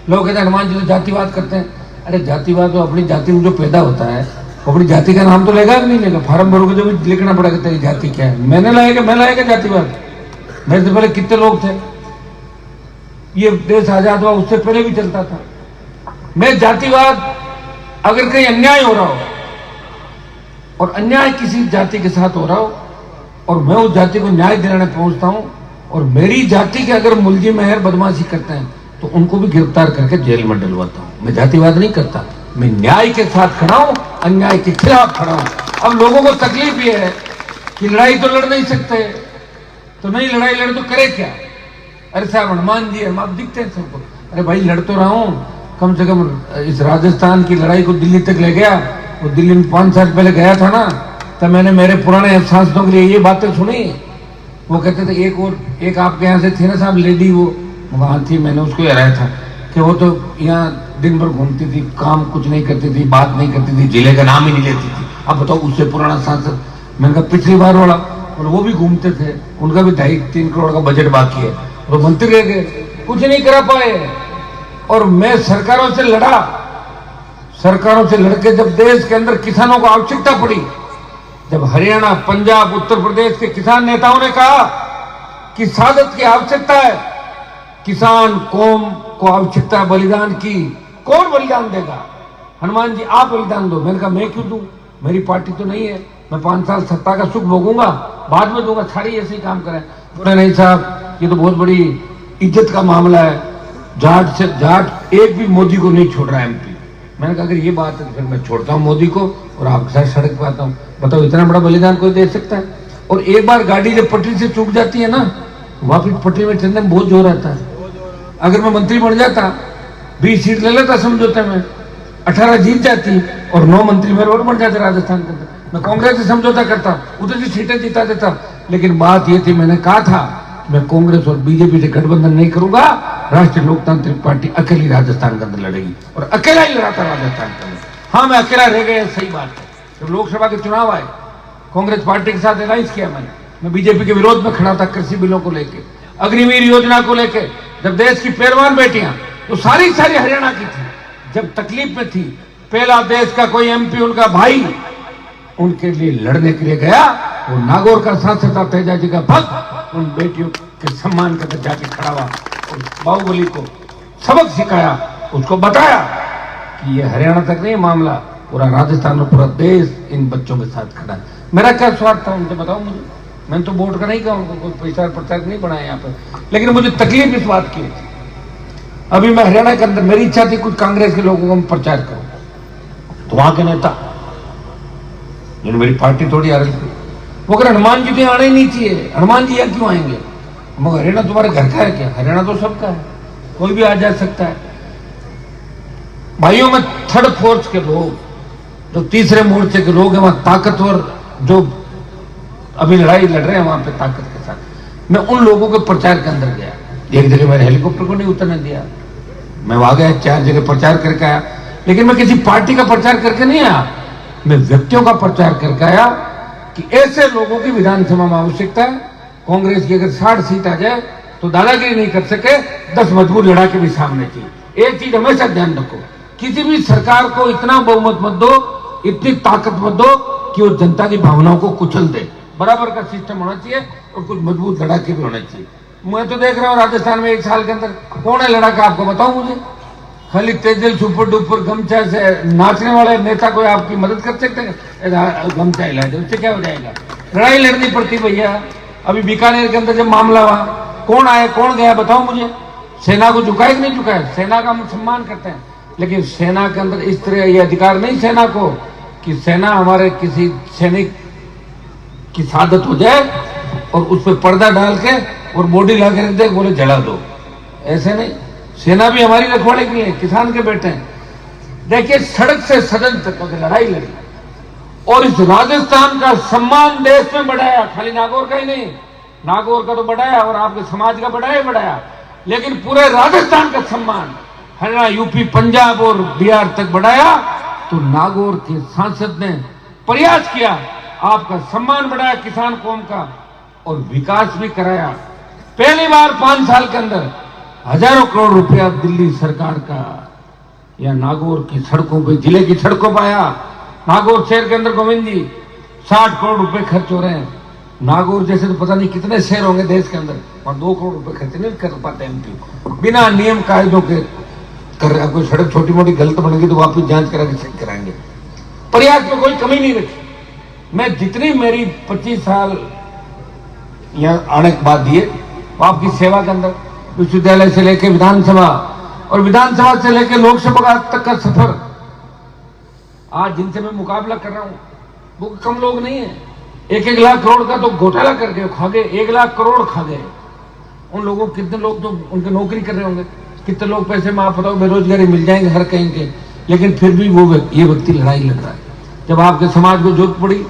लोग कहते हैं हनुमान जी तो जातिवाद करते हैं। अरे जातिवाद तो अपनी जाति में जो पैदा होता है अपनी जाति का नाम तो लेगा कि नहीं लेगा? फार्म भरोगे जो भी लिखना पड़ेगा तेरी जाति क्या है। मैं लाएगा जातिवाद? मेरे से पहले कितने लोग थे, ये देश आजाद हुआ उससे पहले भी चलता था। मैं जातिवाद, अगर कहीं अन्याय हो रहा हो और अन्याय किसी जाति के साथ हो रहा हो और मैं उस जाति को न्याय दिलाने पहुंचता हूं और मेरी जाति के अगर मुलजिम है बदमाशी करते हैं तो उनको भी गिरफ्तार करके जेल में डलवाता हूं। मैं जातिवाद नहीं करता, मैं न्याय के साथ खड़ा हूं, अन्याय के खिलाफ खड़ा हूं। अब लोगों को तकलीफ ये है कि लड़ाई तो लड़ नहीं सकते, तो नहीं लड़ाई लड़ तो करे क्या? अरे साहब हनुमान जी हम आप दिखते हैं सबको। अरे भाई लड़ तो रहा हूं, कम से कम इस राजस्थान की लड़ाई को दिल्ली तक ले गया। वो दिल्ली में 5 साल पहले गया था ना, तब मैंने मेरे पुराने सांसदों के लिए ये बातें सुनी। वो कहते थे एक आपके यहाँ से थी ना साहब लेडी, वो वहां थी, मैंने उसको हराया था कि वो तो यहाँ दिन भर घूमती थी, काम कुछ नहीं करती थी, बात नहीं करती थी, जिले का नाम ही नहीं लेती थी। अब बताओ उससे पुराना सांसद। मैंने कहा पिछली बार वाला, और वो भी घूमते थे, उनका भी 2.5-3 करोड़ का बजट बाकी है, वो मंत्री रह गए, कुछ नहीं करा पाए। और मैं सरकारों से लड़ा, सरकारों से लड़के जब देश के अंदर किसानों को आवश्यकता पड़ी, जब हरियाणा, पंजाब, उत्तर प्रदेश के किसान नेताओं ने कहा कि सादत की आवश्यकता है, किसान कौम को आवश्यकता है बलिदान की, कौन बलिदान देगा? हनुमान जी आप बलिदान दो। मैंने कहा मैं क्यों दूं, मेरी पार्टी तो नहीं है, मैं 5 साल सत्ता का सुख भोगूंगा, बाद में दूंगा, सारी ऐसे ही काम करें। बोले नहीं साहब ये तो बहुत बड़ी इज्जत का मामला है, जाट से जाट एक भी मोदी को नहीं छोड़ रहा एमपी। मैंने कहा अगर ये बात है फिर मैं छोड़ता हूँ मोदी को और आपके साथ सड़क पे आता हूँ। बताओ इतना बड़ा बलिदान कोई दे सकता है? और एक बार गाड़ी जब पटरी से चूक जाती है ना, वापिस पटरी में चलने में बहुत जोर आता है। अगर मैं मंत्री बन जाता, 20 सीट ले लेता समझौते में, 18 जीत जाती और 9 मंत्री मेरे और बन जाते राजस्थान के अंदर, मैं कांग्रेस से समझौता करता, उतनी सीटें जिता देता। लेकिन बात ये थी, मैंने कहा था मैं कांग्रेस और बीजेपी से गठबंधन नहीं करूंगा, राष्ट्रीय लोकतांत्रिक पार्टी अकेली राजस्थान के अंदर लड़ेगी और अकेला ही लड़ा था राजस्थान के अंदर। हाँ मैं अकेला रह गया, सही बात है। जब लोकसभा के चुनाव आए कांग्रेस पार्टी के साथ अलायंस किया मैं बीजेपी के विरोध में खड़ा था, कृषि बिलों को लेके, अग्निवीर योजना को लेके। जब देश की पहलवान बेटियां तो सारी हरियाणा की थी, जब तकलीफ में थी, पहला देश का कोई एमपी उनका भाई उनके लिए लड़ने के लिए गया। वो नागौर का सांसद था तेजा जी का भक्त, उन बेटियों के सम्मान के अंदर जाके खड़ा हुआ और बाहुबली को सबक सिखाया, उसको बताया कि ये हरियाणा तक नहीं मामला, पूरा राजस्थान और पूरा देश इन बच्चों के साथ खड़ा है। मेरा क्या स्वार्थ था उनसे बताओ मुझे? मैंने तो वोट का नहीं कहा, उनको कोई पैसा प्रचार नहीं बनाया यहाँ पर, लेकिन मुझे तकलीफ इस बात की थी। अभी मैं हरियाणा के अंदर, मेरी इच्छा थी कुछ कांग्रेस के लोगों को मैं प्रचार करूं, तो वहां के नेता जिन्होंने मेरी पार्टी थोड़ी आ रही थी, वो अगर हनुमान जी तो आना ही नहीं चाहिए, हनुमान जी यहाँ क्यों आएंगे? मगर हरियाणा तुम्हारे घर का है क्या? हरियाणा तो सबका है, कोई भी आ जा सकता है। भाइयों में थर्ड फोर्स के लोग, जो तीसरे मोर्चे के लोग हैं, वहां ताकतवर जो अभी लड़ाई लड़ रहे हैं वहां पे ताकत के साथ, मैं उन लोगों के प्रचार के अंदर गया। एक जगह मैंने हेलीकॉप्टर को नहीं उतरने दिया, मैं वहां गया, 4 जगह प्रचार करके आया। लेकिन मैं किसी पार्टी का प्रचार करके नहीं आया, मैं व्यक्तियों का प्रचार करके आया कि ऐसे लोगों की विधानसभा में आवश्यकता है। कांग्रेस की अगर 60 सीट आ जाए तो दादागिरी नहीं कर सके, 10 मजबूत लड़ा के भी सामने चाहिए। एक चीज हमेशा ध्यान रखो, किसी भी सरकार को इतना बहुमत मत दो, इतनी ताकत मत दो कि वो जनता की भावनाओं को कुचल दे। बराबर का सिस्टम होना चाहिए और कुछ मजबूत लड़ाके भी होने चाहिए। मैं तो देख रहा हूँ राजस्थान में 1 साल के अंदर कौन है लड़ाका, आपको बताऊं मुझे? खाली तेजल सुपर डुपर गमछा से नाचने वाले नेता कोई आपकी मदद कर सकते हैं? गमछा हिला दे, उससे क्या हो जाएगा? लड़ाई लड़नी पड़ती भैया। अभी बीकानेर के अंदर जब मामला हुआ, कौन आया कौन गया बताओ मुझे? सेना को झुकाया कि नहीं झुकाया? सेना का हम सम्मान करते हैं, लेकिन सेना के अंदर इस तरह ये अधिकार नहीं सेना को कि सेना हमारे किसी सैनिक की शहादत हो जाए और उस पर पर्दा डाल के और बॉडी ला के रख दे, बोले जला दो। ऐसे नहीं, सेना भी हमारी रखवाले की है, किसान के बेटे हैं। देखिए सड़क से सदन तक लड़ाई लड़ी और इस राजस्थान का सम्मान देश में बढ़ाया, खाली नागौर का ही नहीं, नागौर का तो बढ़ाया और आपके समाज का बढ़ाया, लेकिन पूरे राजस्थान का सम्मान हरियाणा, यूपी, पंजाब और बिहार तक बढ़ाया। तो नागौर के सांसद ने प्रयास किया, आपका सम्मान बढ़ाया किसान कौम का और विकास भी कराया। पहली बार 5 साल के अंदर हजारों करोड़ रुपया दिल्ली सरकार का या नागौर की सड़कों पे, जिले की सड़कों पर आया। नागौर शहर के अंदर गोविंद जी 60 करोड़ रुपए खर्च हो रहे हैं। नागौर जैसे तो पता नहीं कितने शहर होंगे देश के अंदर, और 2 करोड़ रुपए खर्च नहीं कर पाते एमपी। बिना नियम कायदों के कर रहे। कोई सड़क छोटी मोटी गलत बन गई तो वापिस जांच करा के चेक कराएंगे। प्रयास में कोई कमी नहीं रखी। मैं जितनी मेरी 25 साल यहाँ आने के बाद दिए आपकी सेवा के अंदर, विश्वविद्यालय से लेकर विधानसभा और विधानसभा से लेकर लोकसभा तक का सफर, आज जिनसे मैं मुकाबला कर रहा हूं वो कम लोग नहीं है। 1-1 लाख करोड़ का तो घोटाला करके खा गए, 1 लाख करोड़ खा गए। उन लोगों कितने लोग तो उनके नौकरी कर रहे होंगे, कितने लोग पैसे में आप बताओ बेरोजगारी मिल जाएंगे हर कहीं के, लेकिन फिर भी वो ये व्यक्ति लड़ाई लड़ रहा है। जब आपके समाज को जरूरत पड़ी,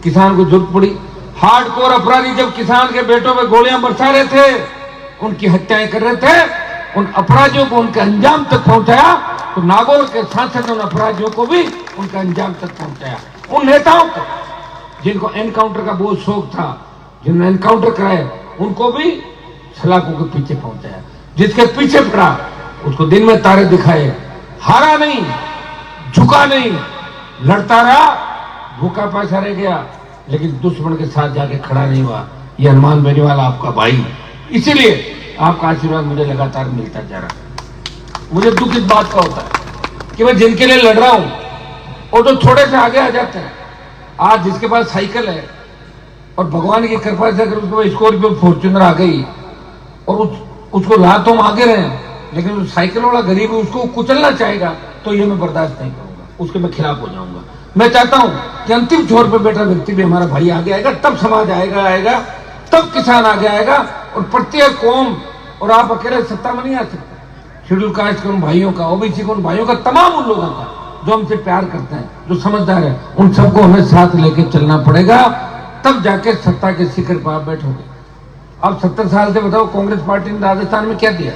किसान को जरूरत पड़ी, हार्डकोर अपराधी जब किसान के बेटों में गोलियां बरसा रहे थे, उनकी हत्याएं कर रहे थे, उन अपराधियों को उनके अंजाम तक पहुंचाया, तो नागौर के सांसद उन अपराधियों को भी उनके अंजाम तक पहुंचाया। उन नेताओं को जिनको एनकाउंटर का बहुत शौक था, जिन्होंने एनकाउंटर कराए, उनको भी सलाखों के पीछे पहुंचाया। जिसके पीछे पड़ा उसको दिन में तारे दिखाए, हारा नहीं, झुका नहीं, लड़ता रहा, भूखा पैसा रह गया, लेकिन दुश्मन के साथ जाके खड़ा नहीं हुआ। ये हनुमान बेनीवाल आपका भाई, इसीलिए आपका आशीर्वाद मुझे लगातार मिलता जा रहा। मुझे दुख इस बात का होता है कि मैं जिनके लिए लड़ रहा हूं वो तो थोड़े से आगे आ जाते हैं। आज जिसके पास साइकिल है और भगवान की कृपा से अगर उसके पास स्कॉर्पियो फॉर्च्यूनर आ गई और उसको रातों में आगे रहे, लेकिन उस साइकिल वाला गरीब उसको कुचलना चाहेगा, तो ये मैं बर्दाश्त नहीं करूंगा, उसके मैं खिलाफ हो जाऊंगा। मैं चाहता हूं कि अंतिम छोर पर बैठा व्यक्ति भी हमारा भाई आगे आएगा, तब समाज आएगा, तब किसान आगे आएगा, और प्रत्येक कौम, और आप अकेले सत्ता में नहीं आ सकते। शेड्यूल कास्ट के उन भाइयों का, ओबीसी के उन भाइयों का, तमाम उन लोगों का जो हमसे प्यार करते हैं, जो समझदार है, उन सबको हमें साथ लेके चलना पड़ेगा, तब जाके सत्ता के शिखर पर आप बैठोगे। अब 70 साल से बताओ कांग्रेस पार्टी ने राजस्थान में क्या दिया?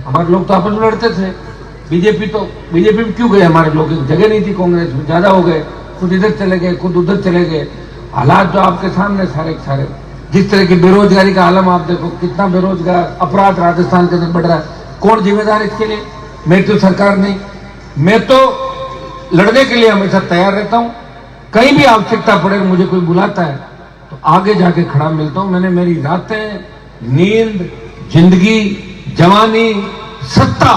हमारे लोग तो आपस में लड़ते थे। बीजेपी में क्यों गए? हमारे लोग, जगह नहीं थी कांग्रेस में, ज्यादा हो गए, खुद इधर चले गए, खुद उधर चले गए। हालात जो आपके सामने सारे, जिस तरह की बेरोजगारी का आलम आप देखो, कितना बेरोजगार, अपराध राजस्थान के अंदर बढ़ रहा है। कौन जिम्मेदार इसके लिए? मैं तो सरकार नहीं, मैं तो लड़ने के लिए हमेशा तैयार रहता हूं। कहीं भी आवश्यकता पड़े, मुझे कोई बुलाता है तो आगे जाके खड़ा मिलता हूं। मैंने मेरी रातें, नींद, जिंदगी, जवानी, सत्ता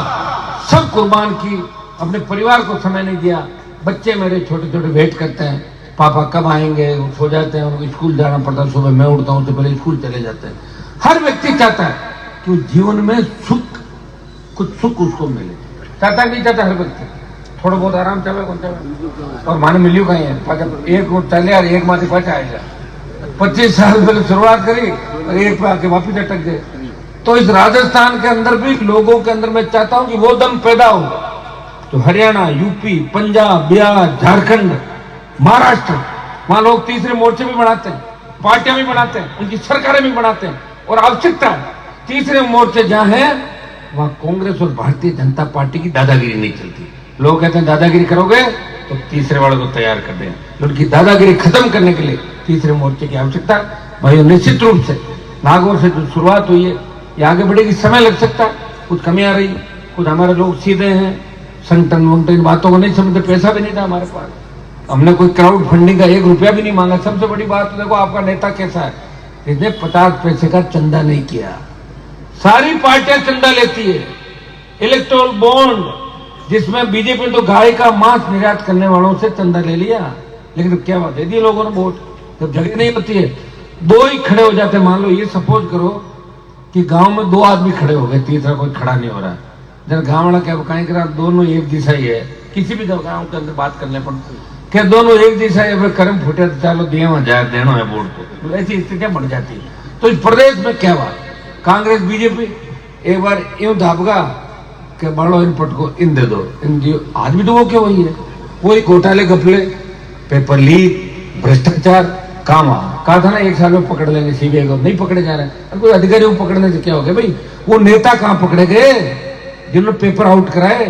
सब कुर्बान की, अपने परिवार को समय नहीं दिया। बच्चे मेरे छोटे छोटे वेट करते हैं, पापा कब आएंगे, वो सो जाते हैं, उनको स्कूल जाना पड़ता है, सुबह मैं उठता हूं तो पहले स्कूल चले जाते हैं। हर व्यक्ति चाहता है कि जीवन में कुछ सुख उसको मिले, चाहता नहीं चाहता हर व्यक्ति थोड़ा बहुत आराम चाहे, कौन चाहे, और माने मिलियो कहीं है, एक चले यार, एक माथे पाचा आएगा। 25 साल पहले शुरुआत करी और एक पे आके वापिस अटक गए। तो इस राजस्थान के अंदर भी लोगों के अंदर मैं चाहता हूं कि वो दम पैदा हो तो हरियाणा, यूपी, पंजाब, बिहार, झारखंड, महाराष्ट्र, वहां लोग तीसरे मोर्चे भी बनाते हैं, पार्टियां भी बनाते हैं, उनकी सरकारें भी बनाते हैं, और आवश्यकता है तीसरे मोर्चे जहां है वहां कांग्रेस और भारतीय जनता पार्टी की दादागिरी नहीं चलती। लोग कहते हैं दादागिरी करोगे तो तीसरे वालों को तैयार कर दें। उनकी दादागिरी खत्म करने के लिए तीसरे मोर्चे की आवश्यकता है। भाई निश्चित रूप से नागौर से जो शुरुआत हुई है ये आगे बढ़ेगी, समय लग सकता है, कुछ कमी आ रही, कुछ हमारे लोग सीधे हैं, संगठन वंगठन बातों को नहीं समझते, पैसा भी नहीं था हमारे पास, हमने कोई क्राउड फंडिंग का 1 रुपया भी नहीं मांगा। सबसे बड़ी बात देखो आपका नेता कैसा है, इसने 50 पैसे का चंदा नहीं किया। सारी पार्टियां चंदा लेती है, इलेक्टोरल बॉन्ड, जिसमें बीजेपी तो गाय का मांस निर्यात करने वालों से चंदा ले लिया, लेकिन तो क्या बात दे दी लोगों ने वोट। जब जगह नहीं होती है 2 ही खड़े हो जाते, मान लो ये सपोज करो कि गांव में 2 आदमी खड़े हो गए, तीसरा कोई खड़ा नहीं हो रहा है, जब गांव वाला क्या कहीं करा, दोनों एक दिशा ही है, किसी भी गांव के अंदर बात करने पर क्या दोनों एक दिशा है, कर्म फुटे तो चलो देना जाए, देना है वोट को, ऐसी स्थितियां बढ़ जाती है। तो इस प्रदेश में क्या हुआ, कांग्रेस बीजेपी एक बार यूं दाबगा कि बढ़ो इन पट को इन दे दो, आज भी तो वो क्या वही है, वही घोटाले गफले, पेपर लीक, भ्रष्टाचार, काम कहा था ना 1 साल में पकड़ लेंगे सीबीआई को, नहीं पकड़े जा रहे। कोई अधिकारी को पकड़ने से क्या हो गया भाई, वो नेता कहां पकड़े गए जिन्होंने पेपर आउट कराए,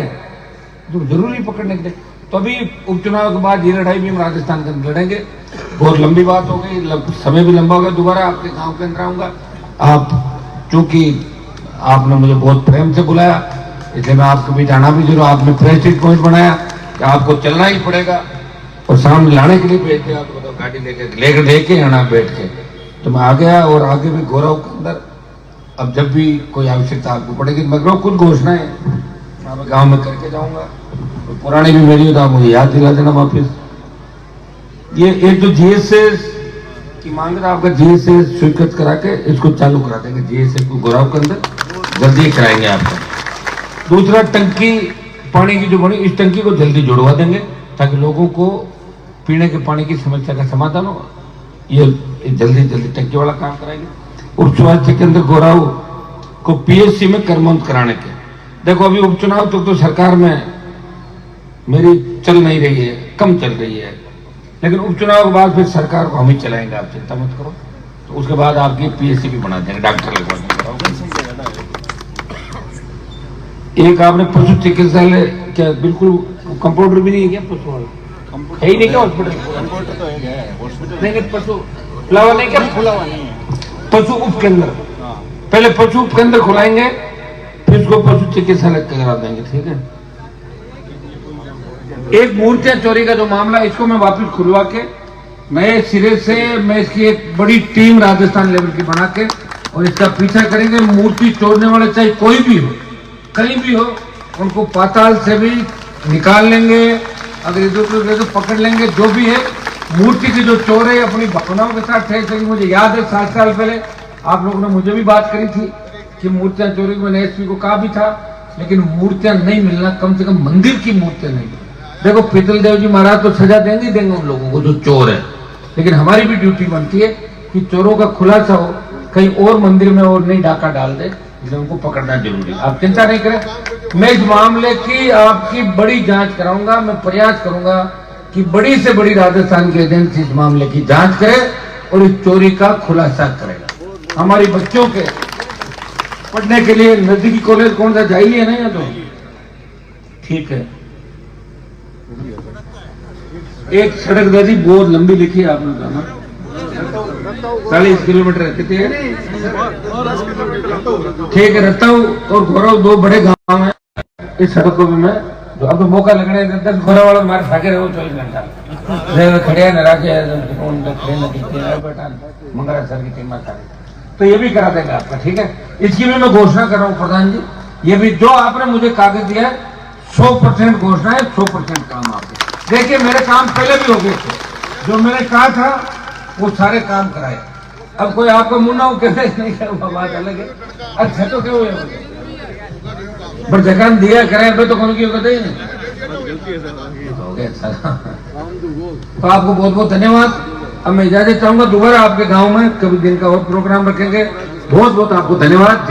जो जरूरी पकड़ने के लिए। तो अभी उपचुनाव के बाद ये लड़ाई भी हम राजस्थान के अंदर लड़ेंगे। बहुत लंबी बात हो गई, समय भी लंबा हो गया, दोबारा आपके गांव के अंदर आऊंगा। आप चूंकि आपने मुझे बहुत प्रेम से बुलाया, इसलिए मैं आपके बीच आना भी जरूर। आपने प्रेस्टीज पॉइंट बनाया कि आपको चलना ही पड़ेगा और सामने लाने के लिए भेज दिया आपको, तो गाड़ी लेके आना बैठ के। तो मैं आ गया और आगे भी गौरव के अंदर अब जब भी कोई आवश्यकता आपको पड़ेगी, मैं कुछ घोषणाएं मैं गाँव में करके जाऊंगा, तो पुरानी भी मेरी हो तो आप मुझे याद दिला देना वापिस। ये एक जो जीएसएस की मांग है, आपका जीएसएस स्वीकृत करा के इसको चालू करा देंगे, जीएसएस को गोराव के अंदर जल्दी कराएंगे आपको। दूसरा, टंकी पानी की जो बनी, इस टंकी को जल्दी जुड़वा देंगे ताकि लोगों को पीने के पानी की समस्या का समाधान हो। ये जल्दी टंकी वाला काम कराएंगे। उप स्वास्थ्य केंद्र गोराव को पीएचसी में कर्मोन्नत कराने के, देखो अभी उपचुनाव तो सरकार में मेरी चल नहीं रही है, कम चल रही है, लेकिन उपचुनाव के बाद फिर सरकार को हम ही चलाएंगे, आप चिंता मत करो। तो उसके बाद आपकी पीएचसी भी बना देंगे, डॉक्टर लगवा देंगे। एक आपने पशु चिकित्सालय, क्या बिल्कुल कंपाउंडर भी नहीं है क्या पशु वाला? है ही नहीं क्या हॉस्पिटल? नहीं, पशु खुलावा नहीं क्या? खुलावा नहीं है, पशु उप केंद्र। पहले पशु उप केंद्र खुलाएंगे, फिर उसको पशु चिकित्सालय करा देंगे, ठीक है। एक मूर्तियां चोरी का जो मामला, इसको मैं वापस खुलवा के नए सिरे से मैं इसकी एक बड़ी टीम राजस्थान लेवल की बना के और इसका पीछा करेंगे। मूर्ति चोरने वाले चाहे कोई भी हो, कहीं भी हो, उनको पाताल से भी निकाल लेंगे, अगर इधर तो पकड़ लेंगे। जो भी है मूर्ति के जो चोर है अपनी भावनाओं के साथ ठहर सकेंगे। मुझे याद है 7 साल पहले आप लोगों ने मुझे भी बात करी थी कि मूर्तियां चोरी, मैंने एसपी को कहा भी था, लेकिन मूर्तियां नहीं मिलना, कम से कम मंदिर की मूर्तियां नहीं। देखो पीतल देव जी महाराज तो सजा देंगे उन लोगों को जो चोर है, लेकिन हमारी भी ड्यूटी बनती है कि चोरों का खुलासा हो, कहीं और मंदिर में और नहीं डाका डाल दे, इसलिए उनको पकड़ना जरूरी है। आप चिंता नहीं करें, मैं इस मामले की आपकी बड़ी जांच कराऊंगा। मैं प्रयास करूंगा कि बड़ी से बड़ी राजस्थान की एजेंसी इस मामले की जांच करे और इस चोरी का खुलासा करेगा। हमारी बच्चों के पढ़ने के लिए नजदीकी कॉलेज कौन सा जाइए नहीं है, तो ठीक है। एक सड़क दादी बहुत लंबी लिखी है आपने जाना, 40 किलोमीटर है, कितने है? ठीक है। रत्ताऊ और गौरव 2 बड़े गांव हैं। इस सड़क को भी मैं जो अब तो मौका लगने 10 गौरव वाले हमारे भागे रहे 24 घंटा खड़े नाराज मंगरा सर की टीम में, तो ये भी करा देगा आपका, ठीक है। इसकी भी मैं घोषणा कर रहा हूँ प्रधान जी, ये भी जो आपने मुझे कागज दिया है 100% घोषणा है, 100% काम आपके। देखिए मेरे काम पहले भी हो गए थे, जो मैंने कहा था वो सारे काम कराए। अब कोई आपको मुन्ना कहते नहीं करे, वो बात अलग है। अच्छा तो क्यों है, पर जगह दिया कराए तो कौन की कहते ही नहीं हो गया। तो आपको बहुत बहुत धन्यवाद। अब मैं इजाजत चाहूंगा, दोबारा आपके गांव में कभी दिन का और प्रोग्राम रखेंगे। बहुत बहुत आपको धन्यवाद।